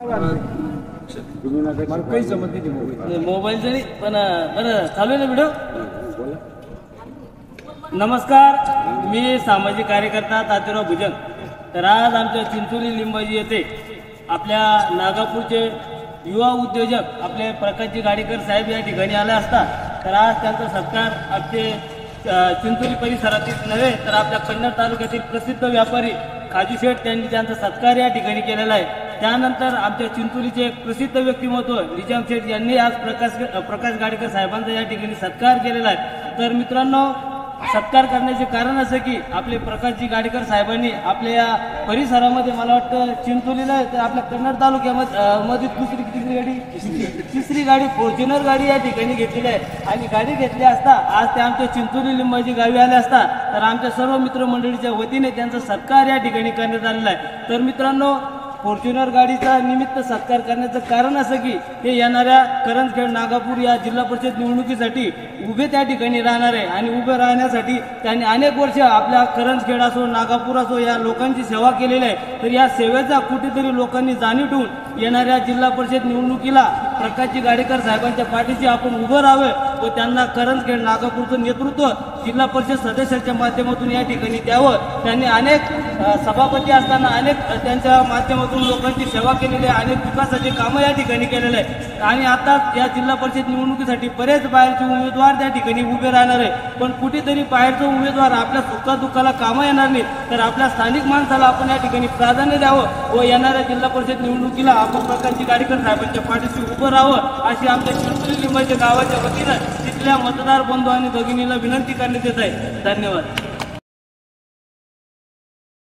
मला काही जमत नाही मोबाईल जरी पण बरं चालू आहे ना व्हिडिओ. नमस्कार, मी सामाजिक कार्यकर्ता तात्याराव भुजंग. तर आज आमच्या चिंचोली लिंबाजी येथे आपल्या नागापूरचे युवा उद्योजक आपले प्रकाशजी गाडेकर साहेब या ठिकाणी आले असता तर आज त्यांचा सत्कार आमचे चिंचोली परिसरातील नव्हे तर आपल्या कन्नड तालुक्यातील प्रसिद्ध व्यापारी खाजू शेठ यांनी त्यांचा सत्कार या ठिकाणी केलेला आहे. त्यानंतर आमच्या चिंचोलीचे एक प्रसिद्ध व्यक्तिमत्व निजाम शेठ यांनी आज प्रकाश गाडेकर साहेबांचा या ठिकाणी सत्कार केलेला आहे. तर मित्रांनो, सत्कार करण्याचे कारण असं की आपले प्रकाशजी गाडेकर साहेबांनी आपल्या या परिसरामध्ये मला वाटतं चिंचोलीला तर आपल्या कन्नड तालुक्यामध्ये तिसरी गाडी फॉर्च्युनर गाडी या ठिकाणी घेतलेली आहे. आणि गाडी घेतली असता आज ते आमच्या चिंचोली लिंबाजी गावी आले असता तर आमच्या सर्व मित्रमंडळीच्या वतीने त्यांचा सत्कार या ठिकाणी करण्यात आलेला आहे. तर मित्रांनो, फॉर्च्युनर गाडीचा निमित्त सत्कार करण्याचं कारण असं की ते येणाऱ्या करंजखेड नागापूर या जिल्हा परिषद निवडणुकीसाठी उभे त्या ठिकाणी राहणार आहे. आणि उभे राहण्यासाठी त्यांनी अनेक वर्ष आपल्या करंजखेड असो नागापूर असो या लोकांची सेवा केलेली आहे. तर या सेवेचा कुठेतरी लोकांनी जाणीव ठेवून येणाऱ्या जिल्हा परिषद निवडणुकीला प्रकाशजी गाडेकर साहेबांच्या पाठीशी आपण उभं राहावं व त्यांना करंजखेड नागापूरचं नेतृत्व जिल्हा परिषद सदस्याच्या माध्यमातून या ठिकाणी द्यावं. त्यांनी अनेक सभापती असताना अनेक त्यांच्या माध्यमातून लोकांची सेवा केलेली आहे, अनेक विकासाचे कामं या ठिकाणी केलेले आहे. आणि आता या जिल्हा परिषद निवडणुकीसाठी बरेच बाहेरचे उमेदवार त्या ठिकाणी उभे राहणार आहे. पण कुठेतरी बाहेरचा उमेदवार आपल्या सुखादुःखाला कामं येणार नाही तर आपल्या स्थानिक माणसाला आपण या ठिकाणी प्राधान्य द्यावं व येणाऱ्या जिल्हा परिषद निवडणुकीला आपण प्रकाशजी गाडेकर साहेबांच्या पाठीशी उभं राहावं अशी आमच्या चिंचोली लिंबाच्या गावाच्या वतीनं तिथल्या मतदार बंधू आणि भगिनीला विनंती करण्यात येत आहे. धन्यवाद.